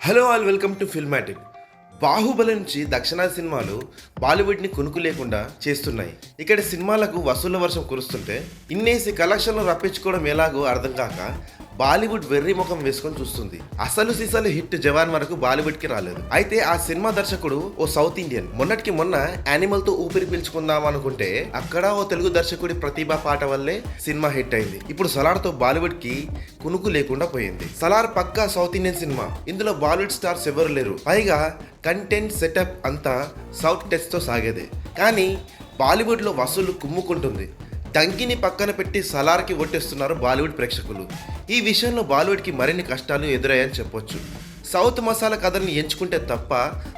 Hello all welcome to Filmatic. Baahubali నుంచి దక్షిణాది సినిమాలు బాలీవుడ్ని కునుకు లేకుండా చేస్తున్నాయి. ఇక్కడ సినిమాలకు వసూళ్ల వర్షం కురుస్తుంటే ఇన్నేసి కలెక్షన్లు రప్పించుకోవడం ఎలాగో అర్థం కాక బాలీవుడ్ వెర్రి ముఖం వేసుకొని చూస్తుంది. అసలు సిసలు హిట్ జవాన్ వరకు బాలీవుడ్ కి రాలేదు. అయితే ఆ సినిమా దర్శకుడు ఓ సౌత్ ఇండియన్. మొన్నటికి మొన్న యానిమల్ తో ఊపిరి పీల్చుకుందాం అనుకుంటే అక్కడ ఓ తెలుగు దర్శకుడి ప్రతిభా పాట వల్లే సినిమా హిట్ అయింది. ఇప్పుడు సలార్ తో బాలీవుడ్ కి కునుకు లేకుండా పోయింది. సలార్ పక్కా సౌత్ ఇండియన్ సినిమా. ఇందులో బాలీవుడ్ స్టార్స్ ఎవరు లేరు. పైగా కంటెంట్ సెటప్ అంతా సౌత్ టెస్ట్ తో సాగేదే. కానీ బాలీవుడ్ లో వసూళ్లు కుమ్ముకుంటుంది. డంకిని పక్కన పెట్టి సలార్కి ఓటేస్తున్నారు బాలీవుడ్ ప్రేక్షకులు. ఈ విషయంలో బాలీవుడ్కి మరిన్ని కష్టాలు ఎదురయ్యాయని చెప్పొచ్చు. సౌత్ మసాలా కథల్ని ఎంచుకుంటే తప్ప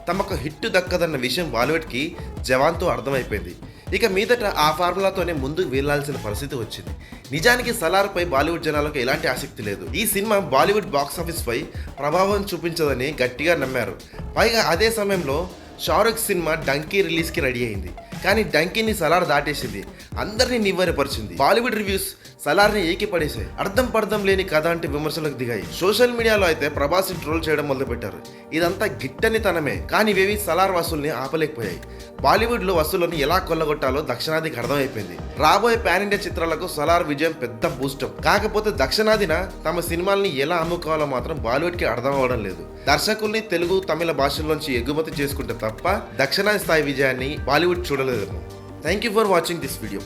తమకు హిట్ దక్కదన్న విషయం బాలీవుడ్కి జవాన్తో అర్థమైపోయింది. ఇక మీదట ఆ ఫార్ములాతోనే ముందుకు వెళ్లాల్సిన పరిస్థితి వచ్చింది. నిజానికి సలార్పై బాలీవుడ్ జనాలకు ఎలాంటి ఆసక్తి లేదు. ఈ సినిమా బాలీవుడ్ బాక్సాఫీస్ పై ప్రభావం చూపించదని గట్టిగా నమ్మారు. పైగా అదే సమయంలో షారుఖ్ సినిమా డంకీ రిలీజ్కి రెడీ అయింది. కానీ డంకీని సలార్ దాటేసింది, అందరినీ నివ్వెరపరిచింది. Bollywood reviews సలార్ని ఏకిపడేశాయి. అర్థం పర్థం లేని కథ అంటే విమర్శలకు దిగాయి. సోషల్ మీడియాలో అయితే ప్రభాస్ని ట్రోల్ చేయడం మొదలుపెట్టారు. ఇదంతా గిట్టని తనమే. కానీ ఇవేవి సలార్ వసూల్ని ఆపలేకపోయాయి. బాలీవుడ్ లో వసూళ్లను ఎలా కొల్లగొట్టాలో దక్షిణాదికి అర్థమైపోయింది. రాబోయే పాన్ ఇండియా చిత్రాలకు సలార్ విజయం పెద్ద బూస్టప్. కాకపోతే దక్షిణాదిన తమ సినిమాల్ని ఎలా అమ్ముకోవాలో మాత్రం బాలీవుడ్ కి అర్థం అవ్వడం లేదు. దర్శకుల్ని తెలుగు తమిళ భాషల్లోంచి ఎగుమతి చేసుకుంటే తప్ప దక్షిణాది స్థాయి విజయాన్ని బాలీవుడ్ చూడలేదు. Thank you for watching this video.